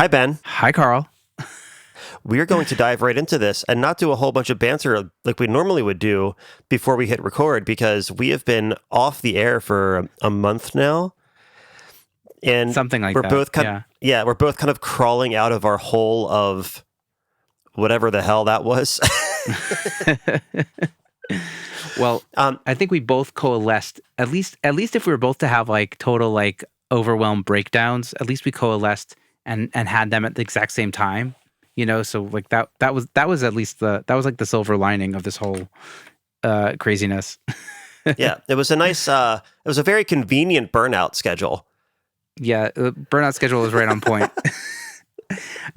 Hi, Ben. Hi, Carl. We are going to dive right into this and not do a whole bunch of banter like we normally would do before we hit record because we have been off the air for a month now. And Something like we're that. both we're both kind of crawling out of our hole of whatever the hell that was. Well, I think we both coalesced. At least if we were both to have like total like overwhelmed breakdowns, at least we coalesced and had them at the exact same time. So like that was at least that was like the silver lining of this whole craziness. Yeah, it was a nice. It was a very convenient burnout schedule. Yeah, the burnout schedule is right on point.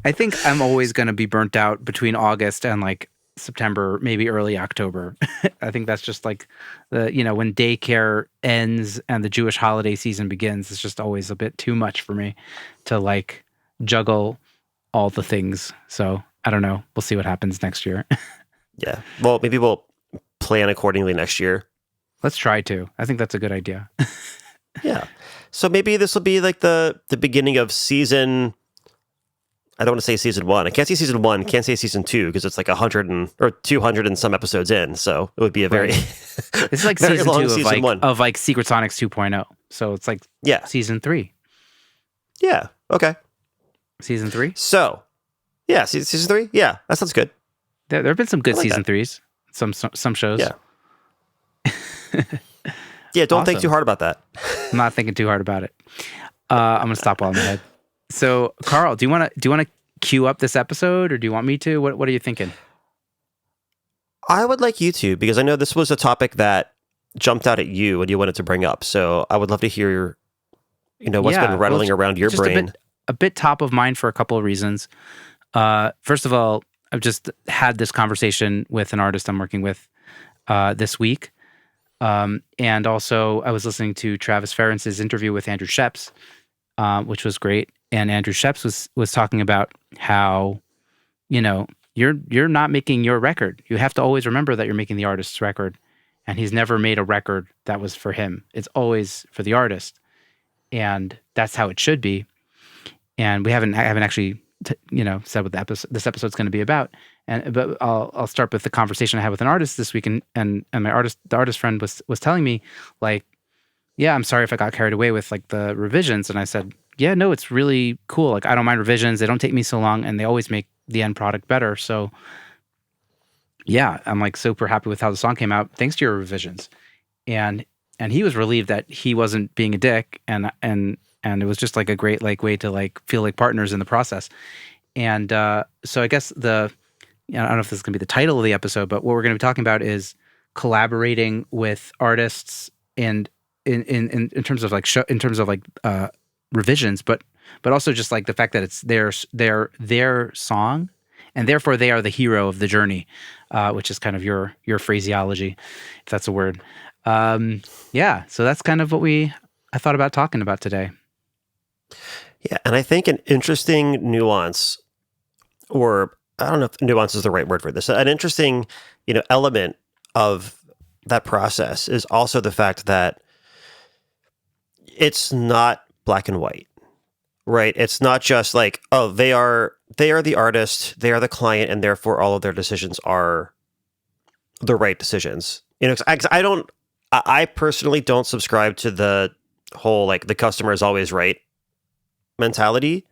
I think I'm always going to be burnt out between August and like September, maybe early October. I think that's just like when daycare ends and the Jewish holiday season begins, it's just always a bit too much for me to like juggle all the things. So I don't know. We'll see what happens next year. Yeah. Well, maybe we'll plan accordingly next year. Let's try to. I think that's a good idea. Yeah. So maybe this will be like the beginning of season. I don't want to say season 1. I can't say season 1. Can't say season 2 because it's like 200 and some episodes in. So it would be a very it's like very season long 2 season 1 of like Secret Sonics 2.0. So it's like season 3. Yeah. Okay. Season 3. So yeah, season 3. Yeah, that sounds good. There have been some good like season that. 3s. Some shows. Yeah. Yeah. Don't think Awesome. too hard about that. I'm not thinking too hard about it. I'm gonna stop while I'm ahead. So, Carl, do you want to queue up this episode, or do you want me to? What are you thinking? I would like you to, because I know this was a topic that jumped out at you and you wanted to bring up. So I would love to hear, what's been rattling around your brain. A bit top of mind for a couple of reasons. First of all, I've just had this conversation with an artist I'm working with this week. And also, I was listening to Travis Ferentz's interview with Andrew Sheps, which was great. And Andrew Sheps was talking about how, you're not making your record. You have to always remember that you're making the artist's record. And he's never made a record that was for him. It's always for the artist. And that's how it should be. And I haven't actually, said what this episode's going to be about. But I'll start with the conversation I had with an artist this week, and the artist friend was telling me, like, yeah, I'm sorry if I got carried away with like the revisions. And I said, yeah, no, it's really cool. Like, I don't mind revisions. They don't take me so long, and they always make the end product better. So yeah, I'm like super happy with how the song came out thanks to your revisions. And he was relieved that he wasn't being a dick, and it was just like a great like way to like feel like partners in the process. And so I guess I don't know if this is going to be the title of the episode, but what we're going to be talking about is collaborating with artists and in terms of like revisions, but also just like the fact that it's their song, and therefore they are the hero of the journey, which is kind of your phraseology, if that's a word. Yeah, so that's kind of what I thought about talking about today. Yeah, and I think an interesting nuance, or I don't know if nuance is the right word for this, an interesting, element of that process is also the fact that it's not black and white, right? It's not just like, oh, they are the artist, they are the client, and therefore all of their decisions are the right decisions. 'Cause I personally don't subscribe to the whole like the customer is always right mentality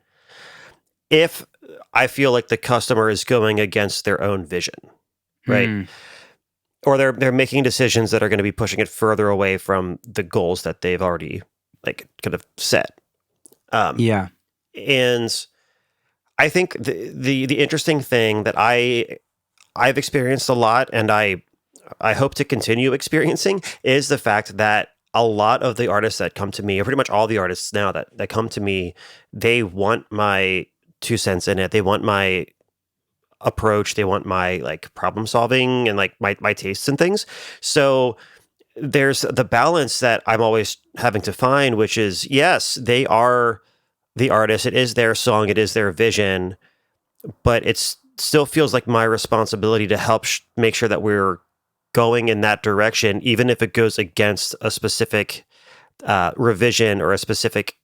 if I feel like the customer is going against their own vision, right? Or they're making decisions that are going to be pushing it further away from the goals that they've already like kind of set. Yeah. And I think the interesting thing that I've experienced a lot, and I hope to continue experiencing, is the fact that a lot of the artists that come to me, or pretty much all the artists now that come to me, they want my 2 cents in it. They want my approach. They want my like problem solving and like my tastes and things. So there's the balance that I'm always having to find, which is, yes, they are the artist. It is their song. It is their vision, but it still feels like my responsibility to help make sure that we're going in that direction, even if it goes against a specific revision or a specific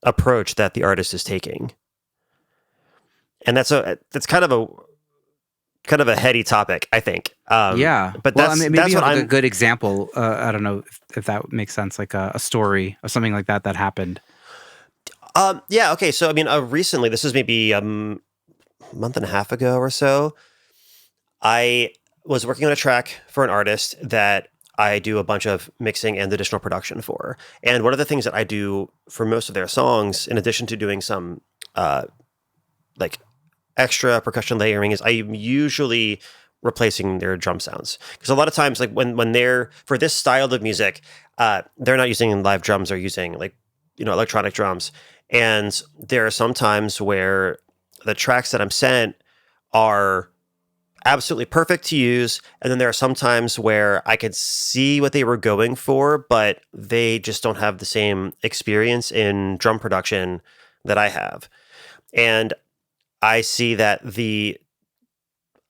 approach that the artist is taking. and that's kind of a heady topic, I think. Yeah. But Well, I mean, maybe that's you what have like a I'm. good example. I don't know if that makes sense, like a story or something like that that happened. Yeah. Okay. So I mean, recently, this is maybe a month and a half ago or so. I was working on a track for an artist that I do a bunch of mixing and additional production for. And one of the things that I do for most of their songs, in addition to doing some uh, like extra percussion layering, is I'm usually replacing their drum sounds, because a lot of times, like when they're for this style of music, they're not using live drums; they're using like electronic drums. And there are some times where the tracks that I'm sent are absolutely perfect to use. And then there are some times where I could see what they were going for, but they just don't have the same experience in drum production that I have. And I see that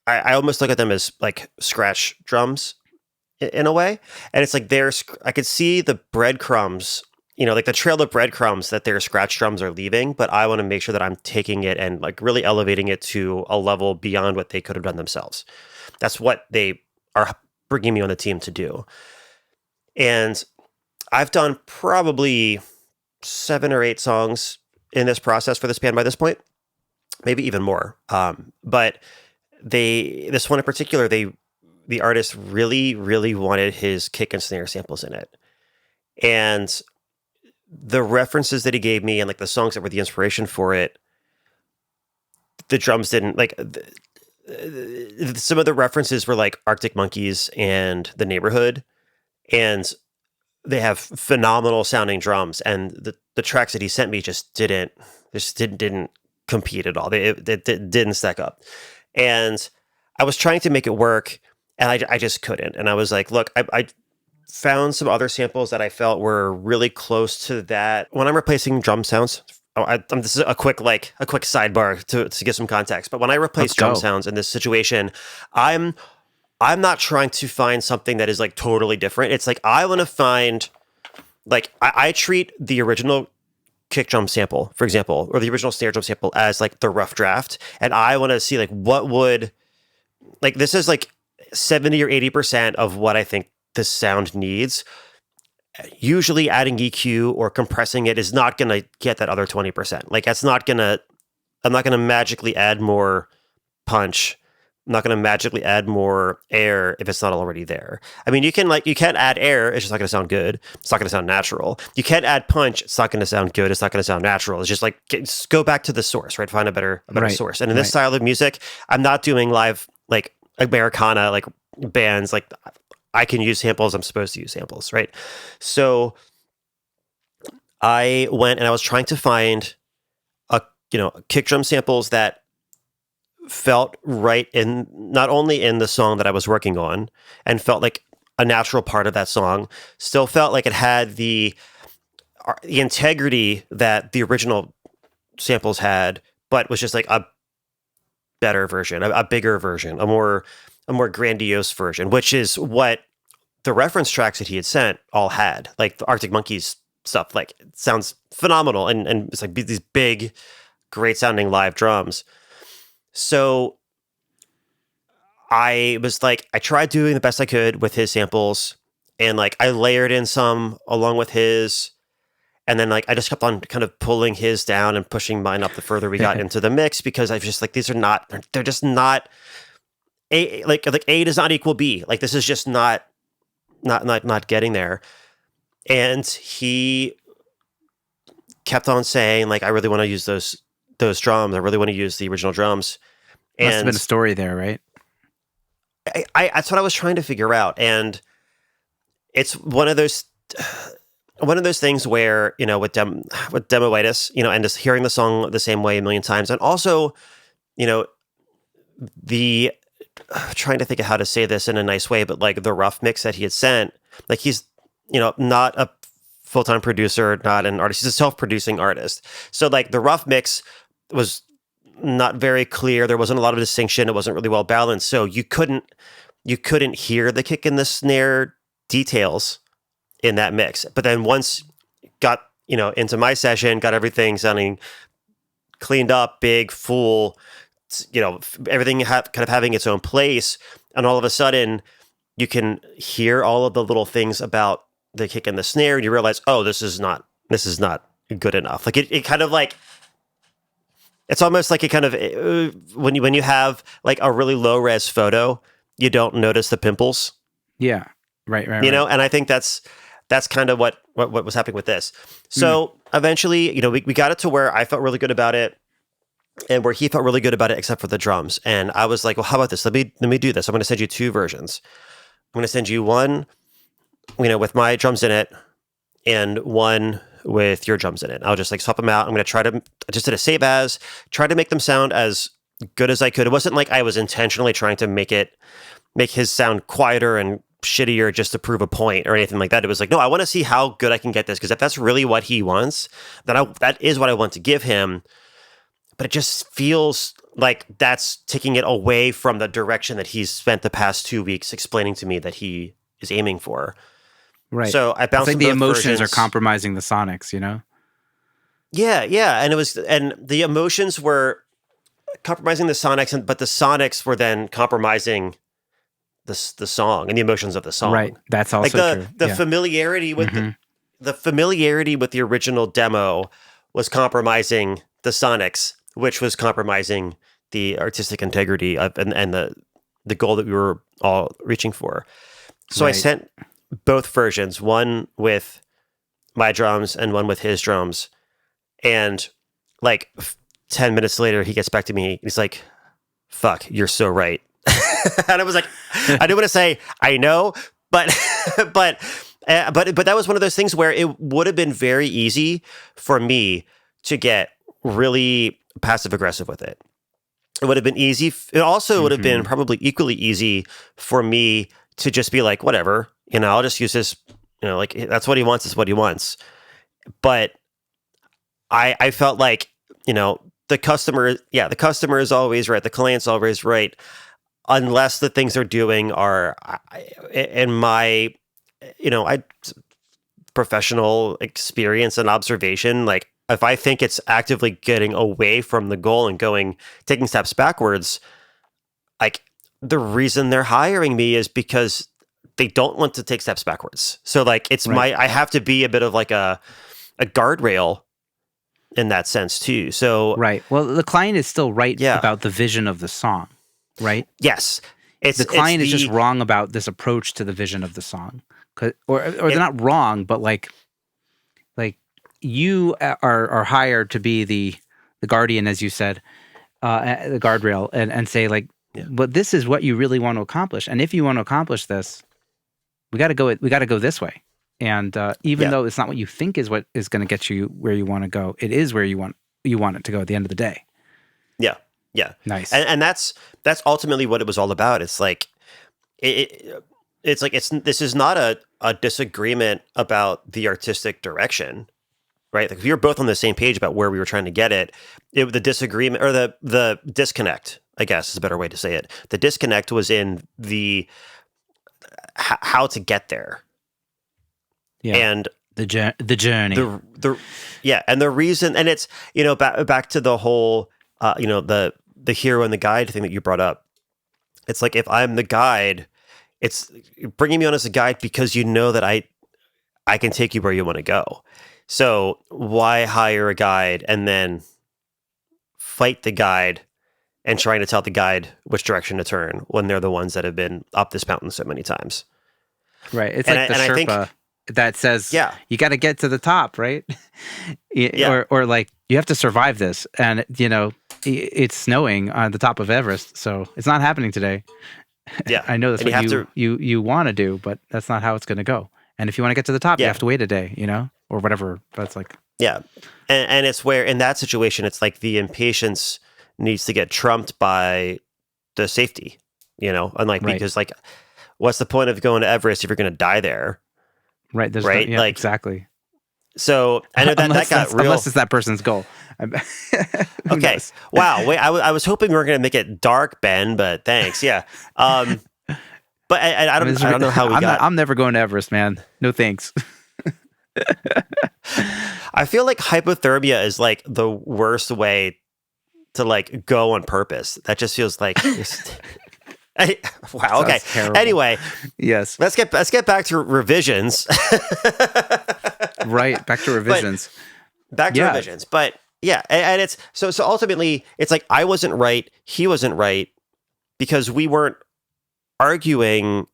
I almost look at them as like scratch drums in a way. And it's like I could see the breadcrumbs, like the trail of breadcrumbs that their scratch drums are leaving, but I want to make sure that I'm taking it and like really elevating it to a level beyond what they could have done themselves. That's what they are bringing me on the team to do. And I've done probably 7 or 8 songs in this process for this band by this point, maybe even more. But this one in particular, the artist really, really wanted his kick and snare samples in it. And the references that he gave me and like the songs that were the inspiration for it, the drums didn't like. Some of the references were like Arctic Monkeys and The Neighborhood, and they have phenomenal sounding drums. And the tracks that he sent me didn't compete at all. They didn't stack up, and I was trying to make it work, and I just couldn't. And I was like, look, I found some other samples that I felt were really close to that. When I'm replacing drum sounds, this is a quick sidebar to give some context. But when I replace Let's drum go. sounds in this situation, I'm not trying to find something that is like totally different. It's like I want to find like I treat the original kick drum sample, for example, or the original snare drum sample as like the rough draft, and I want to see like what would like this is like 70 or 80% of what I think the sound needs. Usually adding EQ or compressing it is not going to get that other 20%. Like I'm not going to magically add more punch. I'm not going to magically add more air if it's not already there. I mean, you can't add air. It's just not going to sound good. It's not going to sound natural. You can't add punch. It's not going to sound good. It's not going to sound natural. It's just like, just go back to the source, right? Find a better Right. source. And in this Right. style of music, I'm not doing live, like Americana, like bands, like I can use samples. I'm supposed to use samples, right? So I went and I was trying to find kick drum samples that felt right in not only in the song that I was working on and felt like a natural part of that song, still felt like it had the integrity that the original samples had, but was just like a better version, a bigger version, a more grandiose version, which is what the reference tracks that he had sent all had. Like the Arctic Monkeys stuff, like it sounds phenomenal, and it's like these big, great sounding live drums. So I was like, I tried doing the best I could with his samples, and like I layered in some along with his, and then like I just kept on kind of pulling his down and pushing mine up the further we got into the mix, because I was just like, they're just not A, like A does not equal B. Like this is just not getting there. And he kept on saying like, I really want to use those drums. I really want to use the original drums. Must have been a And story there, right? that's what I was trying to figure out. And it's one of those things where, with demoitis, and just hearing the song the same way a million times. And also, the trying to think of how to say this in a nice way, but like the rough mix that he had sent, like he's, not a full-time producer, not an artist. He's a self-producing artist. So like the rough mix was not very clear. There wasn't a lot of distinction. It wasn't really well balanced. So you couldn't hear the kick and the snare details in that mix. But then once got, into my session, got everything sounding cleaned up, big, full, everything kind of having its own place. And all of a sudden you can hear all of the little things about the kick and the snare, and you realize, oh, this is not good enough. Like it kind of like, it's almost like it kind of, when you have like a really low res photo, you don't notice the pimples. Yeah. Right. And I think that's kind of what was happening with this. So eventually, we got it to where I felt really good about it, and where he felt really good about it, except for the drums. And I was like, well, how about this? Let me do this. I'm going to send you 2 versions. I'm going to send you one, with my drums in it, and one with your drums in it. I'll just like swap them out. I'm going to I just did a save as, try to make them sound as good as I could. It wasn't like I was intentionally trying to make his sound quieter and shittier just to prove a point or anything like that. It was like, no, I want to see how good I can get this, because if that's really what he wants, then that is what I want to give him. But it just feels like that's taking it away from the direction that he's spent the past 2 weeks explaining to me that he is aiming for. Right. So I bounced. It's like the emotions are compromising the sonics, Yeah, and the emotions were compromising the sonics, but the sonics were then compromising the song and the emotions of the song. Right. That's also true. The familiarity with the familiarity with the original demo was compromising the sonics, which was compromising the artistic integrity of and the goal that we were all reaching for. So I sent both versions, one with my drums and one with his drums. And like 10 minutes later, he gets back to me. He's like, fuck, you're so right. And I was like, I didn't want to say, I know, but that was one of those things where it would have been very easy for me to get really passive aggressive with it. It would have been easy. It also would have been probably equally easy for me to just be like, whatever, I'll just use this, like that's what he wants is what he wants. But I felt like, the customer is always right. The client's always right. Unless the things they're doing are, in my, professional experience and observation, like if I think it's actively getting away from the goal and taking steps backwards, like the reason they're hiring me is because they don't want to take steps backwards. So like it's I have to be a bit of like a guardrail in that sense too. So right. Well, the client is still right about the vision of the song, right? Yes. The client is just wrong about this approach to the vision of the song, or they're not wrong, but like you are hired to be the guardian, as you said, the guardrail, and say like, but this is what you really want to accomplish, and if you want to accomplish this, we got to go this way. And even though it's not what you think is what is going to get you where you want to go, it is where you want it to go at the end of the day. Yeah. Yeah. Nice. And that's ultimately what it was all about. It's like, this is not a disagreement about the artistic direction, right? Like if we were both on the same page about where we were trying to get it, the disagreement or the disconnect, I guess is a better way to say it. The disconnect was in the how to get there. Yeah. And the journey. And the reason, and it's, back to the whole, the hero and the guide thing that you brought up. It's like, if I'm the guide, it's bringing me on as a guide because that I can take you where you want to go. So why hire a guide and then fight the guide and trying to tell the guide which direction to turn when they're the ones that have been up this mountain so many times? Right. It's like the Sherpa that says, you got to get to the top, right? Or like, you have to survive this. And, it's snowing on the top of Everest, so it's not happening today. Yeah. I know that's what you want to do, but that's not how it's going to go. And if you want to get to the top, you have to wait a day, or whatever. That's like... Yeah. And it's where, in that situation, it's like the impatience needs to get trumped by the safety, because like, what's the point of going to Everest if you're going to die there? Right. Right. Like, exactly. So I know that got real. Unless it's that person's goal. Okay. Wow. Wait. I was hoping we were going to make it dark, Ben, but thanks. Yeah. But I don't know how we got. I'm never going to Everest, man. No thanks. I feel like hypothermia is like the worst way to like go on purpose. That just feels like wow. Okay. Sounds terrible. Anyway, Yes. let's get back to revisions. Right. Back to revisions. Back to revisions. But yeah, and it's so ultimately it's like I wasn't right, he wasn't right, because we weren't arguing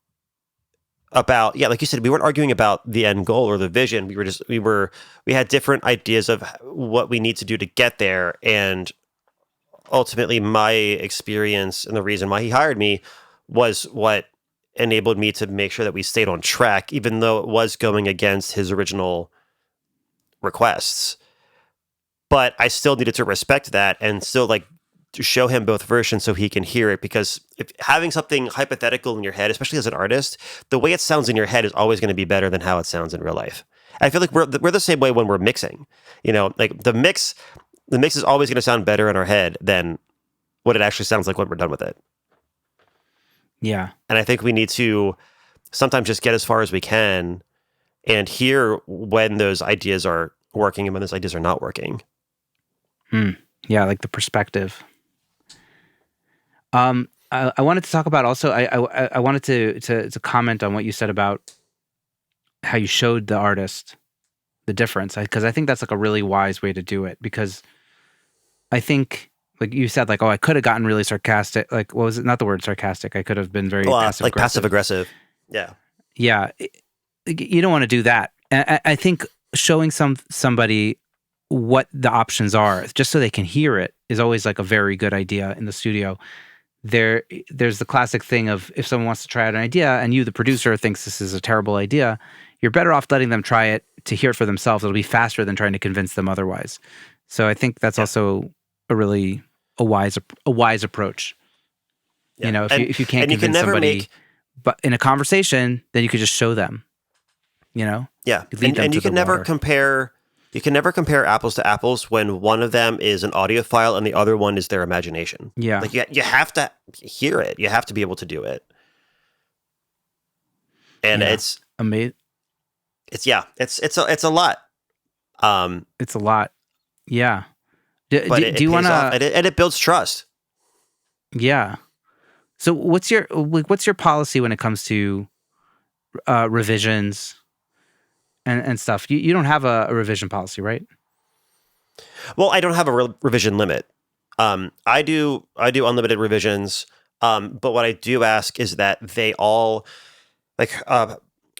about, like you said, we weren't arguing about the end goal or the vision. We had different ideas of what we need to do to get there. And ultimately my experience and the reason why he hired me was what enabled me to make sure that we stayed on track, even though it was going against his original requests. But I still needed to respect that and still like to show him both versions so he can hear it, because if having something hypothetical in your head, especially as an artist, the way it sounds in your head is always going to be better than how it sounds in real life. I feel like we're the same way when we're mixing. Like the mix is always going to sound better in our head than what it actually sounds like when we're done with it. Yeah. And I think we need to sometimes just get as far as we can and hear when those ideas are working and when those ideas are not working. Yeah, like the perspective. I wanted to talk about also. I wanted to comment on what you said about how you showed the artist the difference, because I think that's like a really wise way to do it. Because I think, like you said, like, oh, I could have gotten really sarcastic. Like, what was it? Not the word sarcastic. I could have been very passive aggressive. Passive aggressive. Yeah. Yeah. You don't want to do that. And I think showing somebody what the options are, just so they can hear it, is always like a very good idea in the studio. There's the classic thing of, if someone wants to try out an idea and you, the producer, thinks this is a terrible idea, you're better off letting them try it to hear it for themselves. It'll be faster than trying to convince them otherwise. So I think that's also a wise approach. Yeah. If you can't convince somebody, but in a conversation, then you could just show them. Yeah, and you can never compare. You can never compare apples to apples when one of them is an audiophile and the other one is their imagination. Yeah, like you have to hear it. You have to be able to do it. And it's amazing. It's a lot. It's a lot. Yeah. Do you want to? And it builds trust. Yeah. So what's your policy when it comes to revisions and stuff? You don't have a revision policy, right? Well, I don't have a revision limit. I do unlimited revisions. But what I do ask is that they all, like,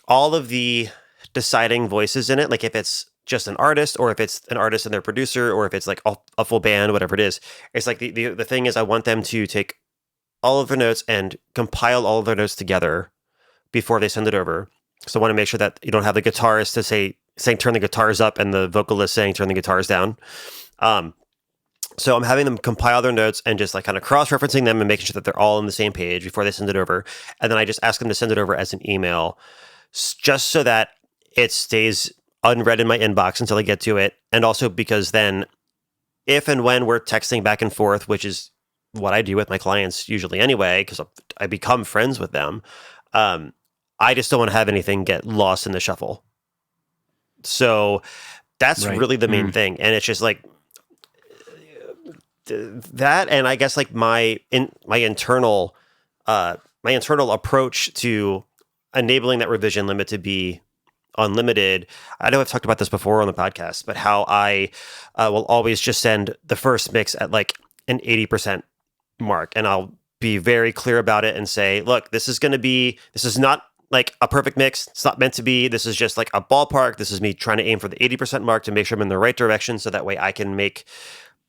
all of the deciding voices in it, like if it's just an artist, or if it's an artist and their producer, or if it's like a full band, whatever it is, it's like the thing is, I want them to take all of their notes and compile all of their notes together before they send it over. So I want to make sure that you don't have the guitarist to saying turn the guitars up and the vocalist saying turn the guitars down. So I'm having them compile their notes and just like kind of cross-referencing them and making sure that they're all on the same page before they send it over. And then I just ask them to send it over as an email, just so that it stays unread in my inbox until I get to it. And also because then if and when we're texting back and forth, which is what I do with my clients usually anyway, because I become friends with them, I just don't want to have anything get lost in the shuffle. So that's really the main thing. And it's just like that. And I guess like my internal approach to enabling that revision limit to be unlimited. I know I've talked about this before on the podcast, but how I will always just send the first mix at like an 80% mark. And I'll be very clear about it and say, look, this is not like a perfect mix. It's not meant to be. This is just like a ballpark. This is me trying to aim for the 80% mark to make sure I'm in the right direction. So that way I can make,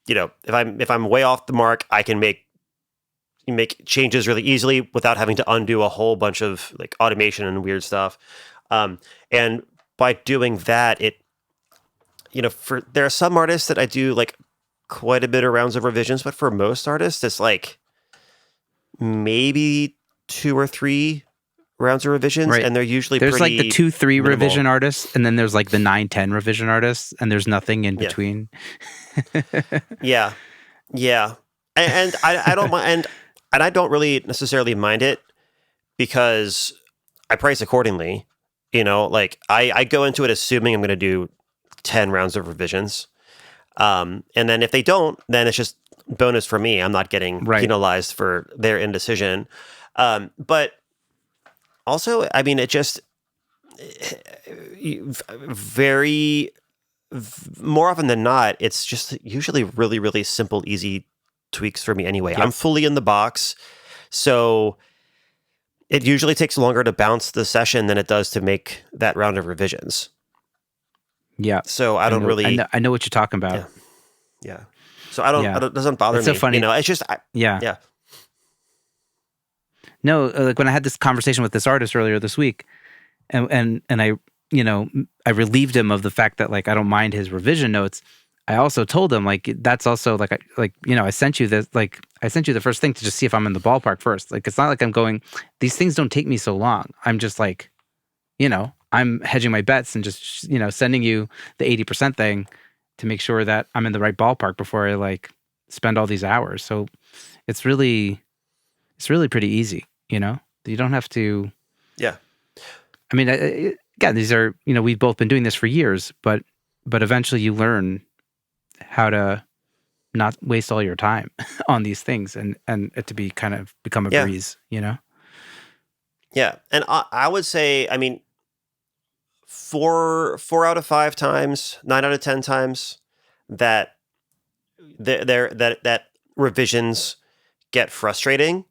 if I'm way off the mark, I can make changes really easily without having to undo a whole bunch of like automation and weird stuff. And by doing that, there are some artists that I do like quite a bit of rounds of revisions, but for most artists, it's like maybe 2 or 3 rounds of revisions, and they're usually there's pretty like the 2-3 minimal. Revision artists, and then there's like the 9-10 revision artists, and there's nothing in between. Yeah. And I don't mind, and I don't really necessarily mind it because I price accordingly. Like I go into it assuming I'm going to do 10 rounds of revisions. And then if they don't, then it's just bonus for me. I'm not getting Right. penalized for their indecision. But also, I mean, it just very more often than not, it's just usually really, really simple, easy tweaks for me anyway. Yep. I'm fully in the box, so it usually takes longer to bounce the session than it does to make that round of revisions. Yeah. So I don't really. I know what you're talking about. Yeah. So I don't. Yeah. It doesn't bother It's me. so funny. It's just. Yeah. No, like when I had this conversation with this artist earlier this week, and I, I relieved him of the fact that like I don't mind his revision notes. I also told him like that's also like I sent you this, like I sent you the first thing to just see if I'm in the ballpark first. Like it's not like I'm going, these things don't take me so long. I'm just like, I'm hedging my bets and just sending you the 80% thing to make sure that I'm in the right ballpark before I like spend all these hours. So it's really pretty easy. You don't have to. Yeah. I mean, again, these are we've both been doing this for years, but eventually you learn how to not waste all your time on these things and it to be kind of become a breeze, Yeah. And I would say, I mean, 4 out of 5 times, 9 out of 10 times that that revisions get frustrating,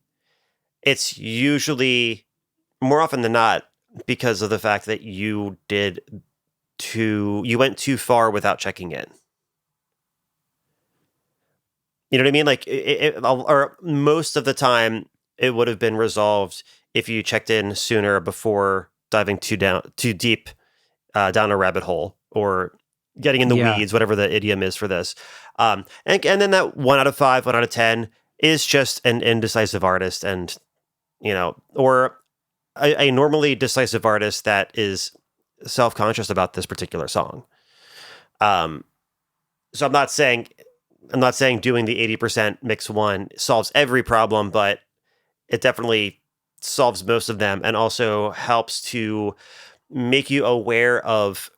it's usually more often than not because of the fact that you went too far without checking in. You know what I mean? Like, or most of the time, it would have been resolved if you checked in sooner before diving too deep down a rabbit hole or getting in the weeds, whatever the idiom is for this. And then that 1 out of 5, 1 out of 10 is just an indecisive artist, and or a normally decisive artist that is self-conscious about this particular song. So I'm not saying doing the 80% mix 1 solves every problem, but it definitely solves most of them and also helps to make you aware of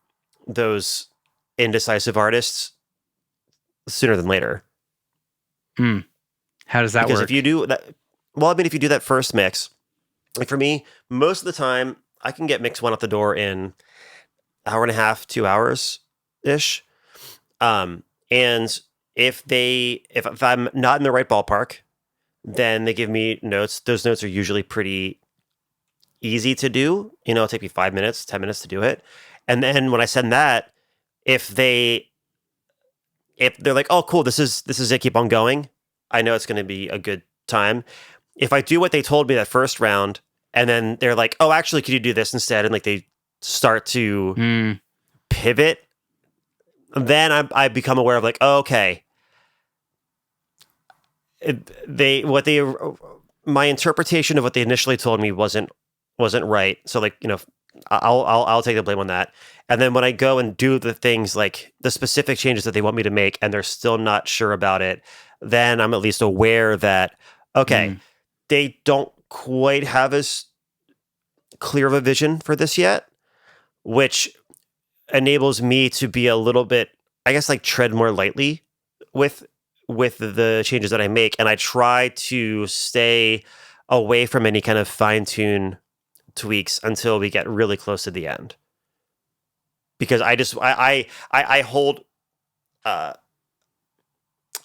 those indecisive artists sooner than later. How does that work? Because if you do that, well, I mean, if you do that first mix, like for me, most of the time I can get mix 1 out the door in 1.5 hours, 2 hours ish. And if I'm not in the right ballpark, then they give me notes. Those notes are usually pretty easy to do. It'll take me 5 minutes, 10 minutes to do it. And then when I send that, if they're like, oh, cool, this is it, keep on going, I know it's going to be a good time. If I do what they told me that first round, and then they're like, oh, actually, could you do this instead? And like they start to pivot, then I become aware of like, oh, okay, my interpretation of what they initially told me wasn't right. So like, I'll take the blame on that. And then when I go and do the things like the specific changes that they want me to make, and they're still not sure about it, then I'm at least aware that, okay, they don't quite have as clear of a vision for this yet, which enables me to be a little bit, I guess, like tread more lightly with the changes that I make. And I try to stay away from any kind of fine-tune tweaks until we get really close to the end. Because I hold,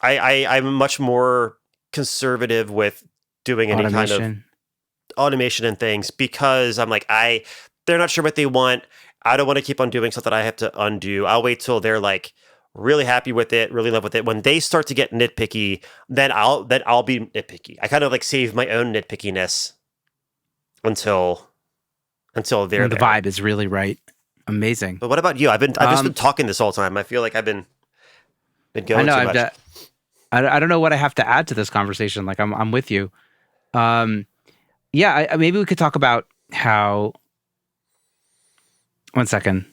I'm much more conservative with doing any kind of automation and things, because I'm like, they're not sure what they want. I don't want to keep on doing stuff that I have to undo. I'll wait till they're like really happy with it, really love with it. When they start to get nitpicky, then I'll be nitpicky. I kind of like save my own nitpickiness until they're the there. vibe is really right. Amazing. But what about you? I've just been talking this whole time. I feel like I've been going too much. I don't know what I have to add to this conversation. Like I'm with you. Maybe we could talk about how. 1 second.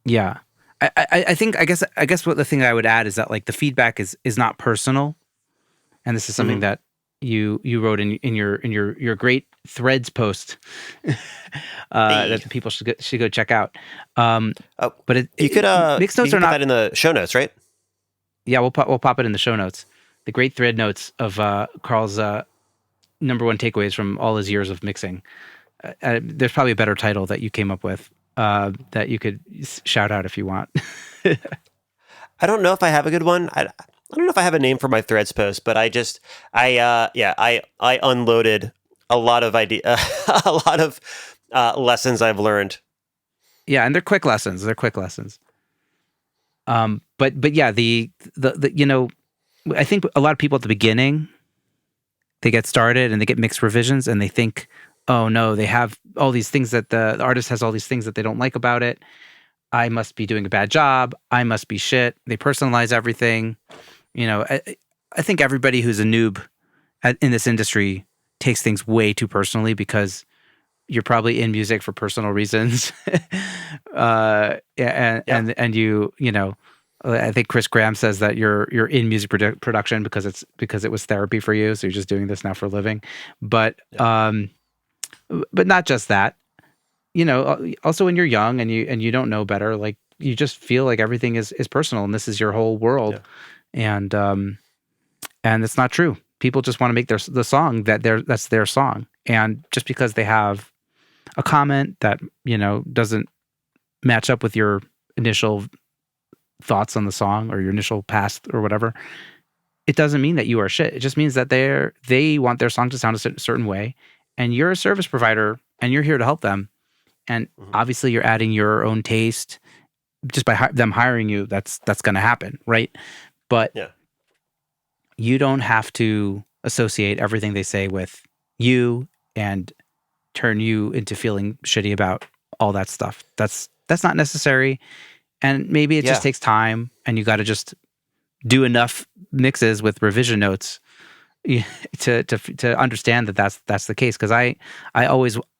Yeah, I think I guess what the thing I would add is that like the feedback is not personal, and this is something that you wrote in your great Threads post that people should go check out. But you could mixed notes are put not that in the show notes, right? Yeah, we'll pop it in the show notes. The great thread notes of Carl's number one takeaways from all his years of mixing. There's probably a better title that you came up with that you could shout out if you want. I don't know if I have a good one. I don't know if I have a name for my Threads post, but I unloaded a lot of a lot of lessons I've learned. Yeah, and they're quick lessons. But yeah, the I think a lot of people at the beginning, they get started and they get mixed revisions and they think, oh no, they have all these things that the artist has all these things that they don't like about it. I must be doing a bad job. I must be shit. They personalize everything. I think everybody who's a noob in this industry takes things way too personally because you're probably in music for personal reasons. And I think Chris Graham says that you're in music production because it was therapy for you. So you're just doing this now for a living. But not just that. Also when you're young and you don't know better, like you just feel like everything is personal and this is your whole world. Yeah. And it's not true. People just want to make the song that's their song. And just because they have a comment that, doesn't match up with your initial thoughts on the song or your initial past or whatever, it doesn't mean that you are shit. It just means that they want their song to sound a certain way, and you're a service provider and you're here to help them. And obviously you're adding your own taste just by them hiring you. That's going to happen, right? But you don't have to associate everything they say with you and turn you into feeling shitty about all that stuff. That's not necessary. And maybe it just takes time, and you got to just do enough mixes with revision notes to understand that that's the case. Because I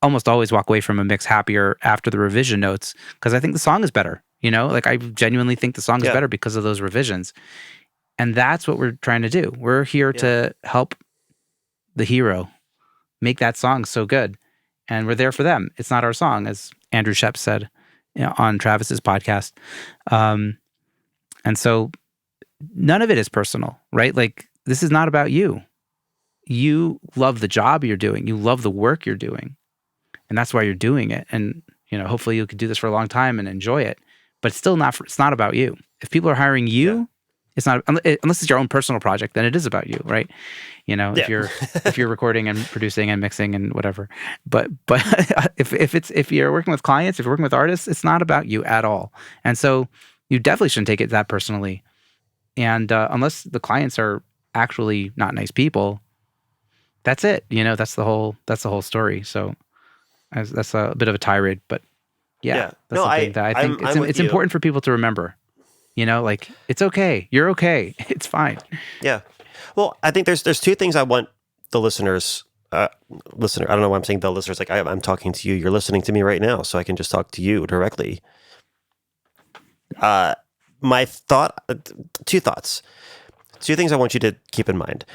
almost always walk away from a mix happier after the revision notes because I think the song is better. Like I genuinely think the song is better because of those revisions. And that's what we're trying to do. We're here to help the hero make that song so good. And we're there for them. It's not our song, as Andrew Shep said on Travis's podcast. And so none of it is personal, right? Like this is not about you. You love the job you're doing. You love the work you're doing. And that's why you're doing it. And, hopefully you could do this for a long time and enjoy it. But it's still it's not about you. If people are hiring you, it's not, unless it's your own personal project, then it is about you, right? If you're recording and producing and mixing and whatever. But if you're working with clients, if you're working with artists, it's not about you at all. And so you definitely shouldn't take it that personally. And unless the clients are actually not nice people, that's it. That's the whole story. So that's a bit of a tirade, but that's something that I think it's important for people to remember. Like it's okay. You're okay. It's fine. Yeah. Well, I think there's two things I want the listeners. I don't know why I'm saying the listeners. Like I'm talking to you. You're listening to me right now, so I can just talk to you directly. My thought. Two thoughts. Two things I want you to keep in mind.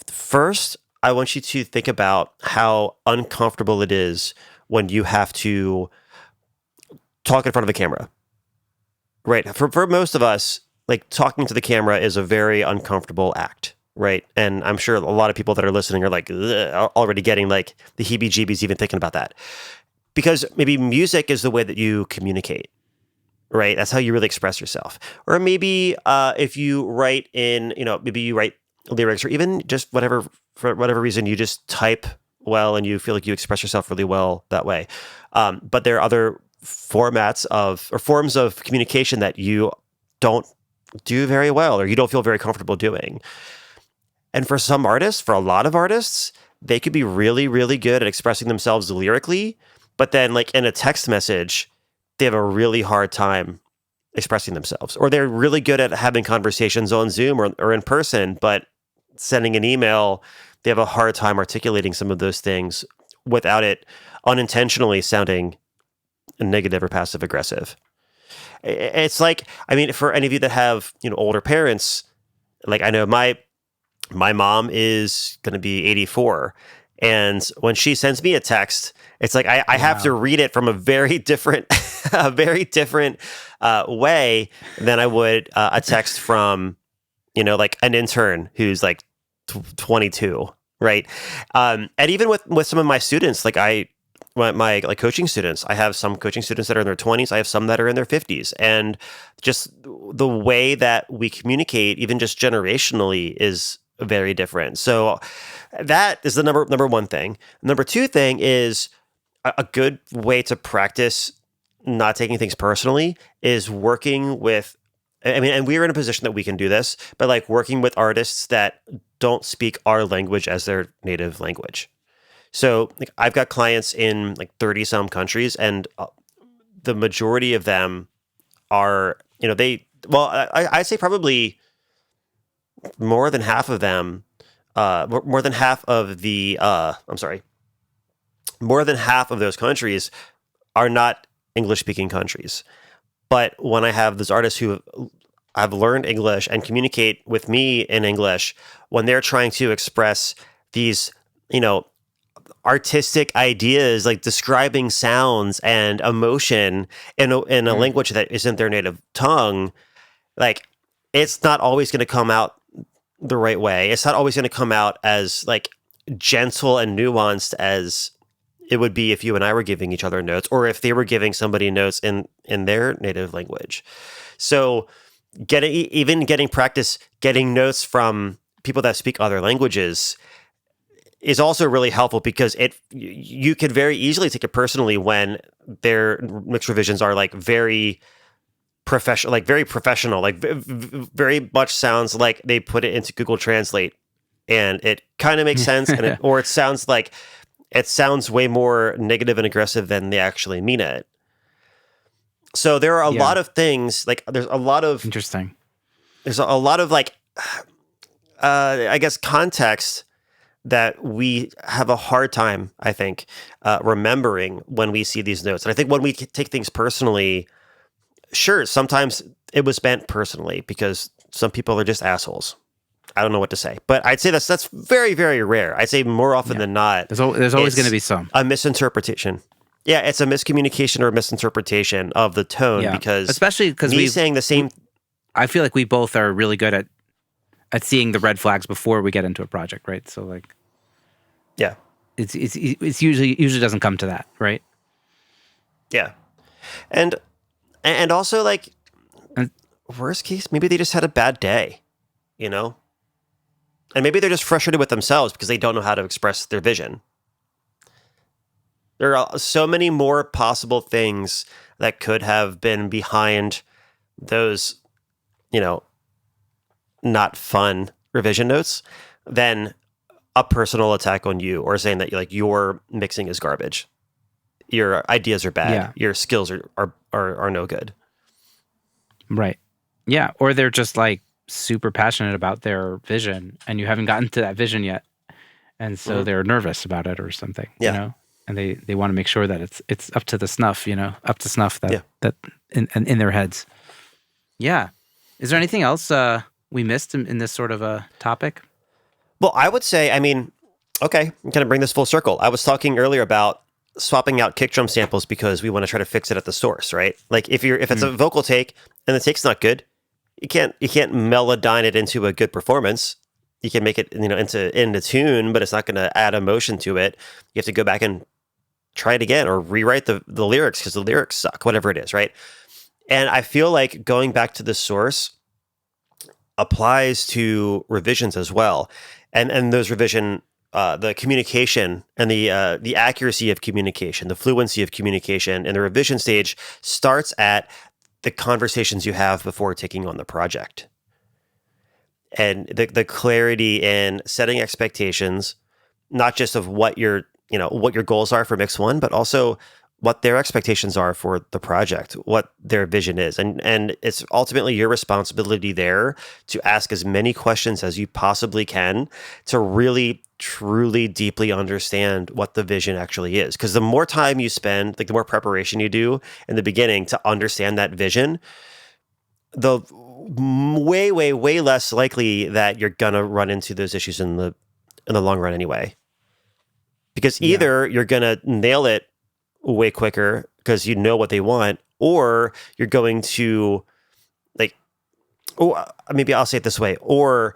First, I want you to think about how uncomfortable it is when you have to talk in front of a camera. Right. For most of us, like talking to the camera is a very uncomfortable act. Right. And I'm sure a lot of people that are listening are like already getting like the heebie-jeebies even thinking about that. Because maybe music is the way that you communicate. Right. That's how you really express yourself. Or maybe if you write maybe you write lyrics or even just for whatever reason, you just type well and you feel like you express yourself really well that way. But there are other forms of communication that you don't do very well or you don't feel very comfortable doing. And for a lot of artists, they could be really, really good at expressing themselves lyrically, but then like in a text message, they have a really hard time expressing themselves. Or they're really good at having conversations on Zoom or in person, but sending an email, they have a hard time articulating some of those things without it unintentionally sounding negative or passive aggressive. It's like, for any of you that have, older parents, like I know my mom is going to be 84. And when she sends me a text, it's like, I have to read it from a very different, way than I would a text from like an intern who's like 22, right? And even with some of my students, like my like coaching students, I have some coaching students that are in their 20s. I have some that are in their 50s, and just the way that we communicate, even just generationally, is very different. So that is the number one thing. Number two thing is a good way to practice not taking things personally is working with. I mean, and we're in a position that we can do this, but like working with artists that don't speak our language as their native language. So like, I've got clients in like 30 some countries, and the majority of them are, I'd say probably more than half of them, more than half of the, more than half of those countries are not English speaking countries. But when I have those artists who have learned English and communicate with me in English, when they're trying to express these, artistic ideas like describing sounds and emotion in a language that isn't their native tongue, like it's not always going to come out the right way. It's not always going to come out as like gentle and nuanced as it would be if you and I were giving each other notes, or if they were giving somebody notes in their native language. So getting practice getting notes from people that speak other languages is also really helpful, because you could very easily take it personally when their mixed revisions are like very professional, like very much sounds like they put it into Google Translate and it kind of makes sense, or it sounds way more negative and aggressive than they actually mean it. So there are a lot of things, like there's a lot of interesting. There's a lot of like, I guess, context that we have a hard time, I think, remembering when we see these notes. And I think when we take things personally, sure, sometimes it was meant personally because some people are just assholes. I don't know what to say, but I'd say that's very, very rare. I'd say more often than not, there's always going to be a misinterpretation. Yeah, it's a miscommunication or a misinterpretation of the tone, because especially because me saying the same. I feel like we both are really good at seeing the red flags before we get into a project, right? So like, yeah, it's usually doesn't come to that, right? Yeah, and also like, worst case, maybe they just had a bad day, and maybe they're just frustrated with themselves because they don't know how to express their vision. There are so many more possible things that could have been behind those, not fun revision notes than a personal attack on you, or saying that your mixing is garbage, your ideas are bad, your skills are no good. Right. Yeah. Or they're just like super passionate about their vision and you haven't gotten to that vision yet. And so they're nervous about it or something, and they want to make sure that it's up to the snuff, up to snuff that in their heads. Yeah. Is there anything else we missed in this sort of a topic? Well, I would say, okay, I'm going to bring this full circle. I was talking earlier about swapping out kick drum samples because we want to try to fix it at the source, right? Like if it's a vocal take and the take's not good, you can't melodyne it into a good performance. You can make it, into tune, but it's not going to add emotion to it. You have to go back and try it again, or rewrite the lyrics because the lyrics suck, whatever it is, right? And I feel like going back to the source applies to revisions as well. And those revision, the communication and the accuracy of communication, the fluency of communication in the revision stage starts at the conversations you have before taking on the project. And the clarity in setting expectations, not just of what your goals are for mix one, but also what their expectations are for the project, what their vision is. And it's ultimately your responsibility there to ask as many questions as you possibly can to really, truly, deeply understand what the vision actually is. Because the more time you spend, like the more preparation you do in the beginning to understand that vision, the way, way, way less likely that you're gonna run into those issues in the long run anyway. Because either you're gonna nail it way quicker because you know what they want, or you're going to like maybe I'll say it this way, or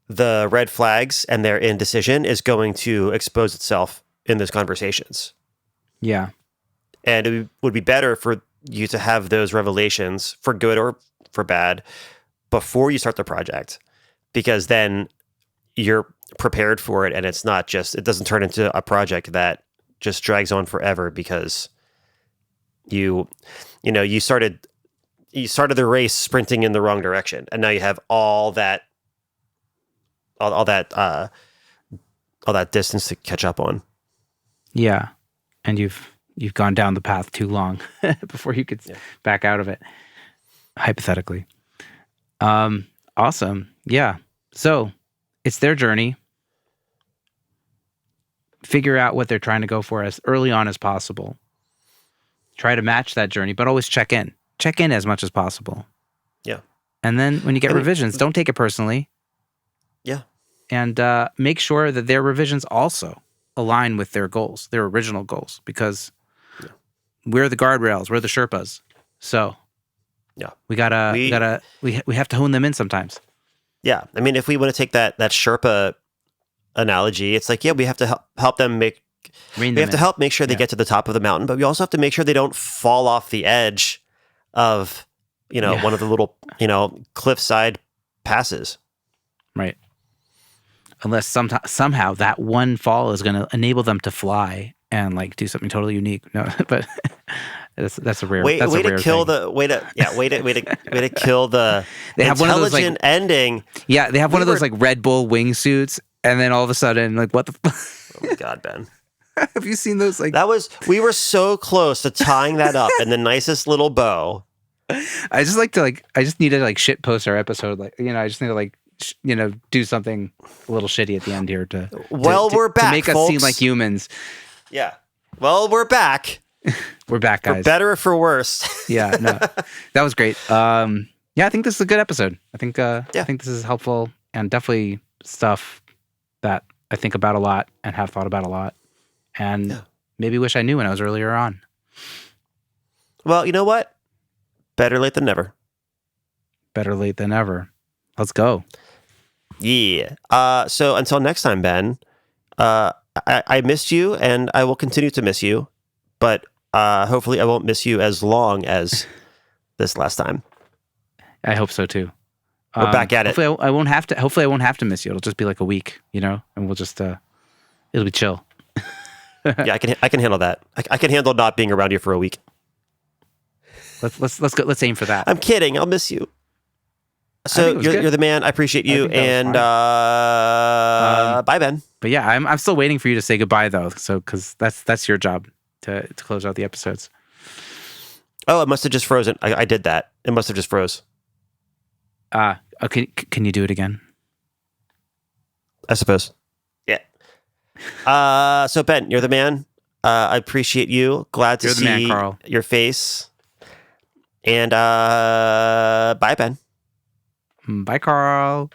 the red flags and their indecision is going to expose itself in those conversations. Yeah. And it would be better for you to have those revelations, for good or for bad, before you start the project, because then you're prepared for it, and it doesn't turn into a project that just drags on forever because you started the race sprinting in the wrong direction, and now you have all that distance to catch up on. Yeah. And you've gone down the path too long before you could back out of it, hypothetically. Awesome. Yeah. So it's their journey. Figure out what they're trying to go for as early on as possible. Try to match that journey, but always check in. Check in as much as possible. Yeah. And then when you get revisions, don't take it personally. Yeah. And make sure that their revisions also align with their goals, their original goals, because we're the guardrails, we're the Sherpas. So we have to hone them in sometimes. Yeah. I mean, if we want to take that Sherpa analogy, it's like, we have to help them make sure they get to the top of the mountain, but we also have to make sure they don't fall off the edge of, one of the little, cliffside passes. Right. Unless somehow that one fall is going to enable them to fly and like do something totally unique. No, but that's a rare. Way to kill the they have one of those intelligent ending. Yeah, they have one of those like Red Bull wingsuits, and then all of a sudden, like, what the? Oh my God, Ben! Have you seen those? Like, we were so close to tying that up in the nicest little bow. I just need to like shit post our episode. Like, I just need to like, do something a little shitty at the end here we're back, to make folks. us seem like humans. Yeah. Well, we're back. We're back, guys. For better or for worse. Yeah. No, that was great. I think this is a good episode. I think this is helpful and definitely stuff that I think about a lot and have thought about a lot, and maybe wish I knew when I was earlier on. Well, you know what? Better late than never. Better late than ever. Let's go. Yeah. So until next time, Ben, I missed you, and I will continue to miss you, but hopefully I won't miss you as long as this last time. I hope so too. We're back at it. Hopefully I won't have to miss you. It'll just be like a week, and we'll just it'll be chill. Yeah, I can handle that. I can handle not being around you for a week. Let's go. Let's aim for that. I'm kidding. I'll miss you. So you're the man. I appreciate you, and bye, Ben. But yeah, I'm still waiting for you to say goodbye though. So because that's your job to close out the episodes. Oh, it must have just frozen. I did that. It must have just froze. Okay. Can you do it again? I suppose. Yeah. So Ben, you're the man. I appreciate you. Glad to see your face. And bye, Ben. Bye, Carl.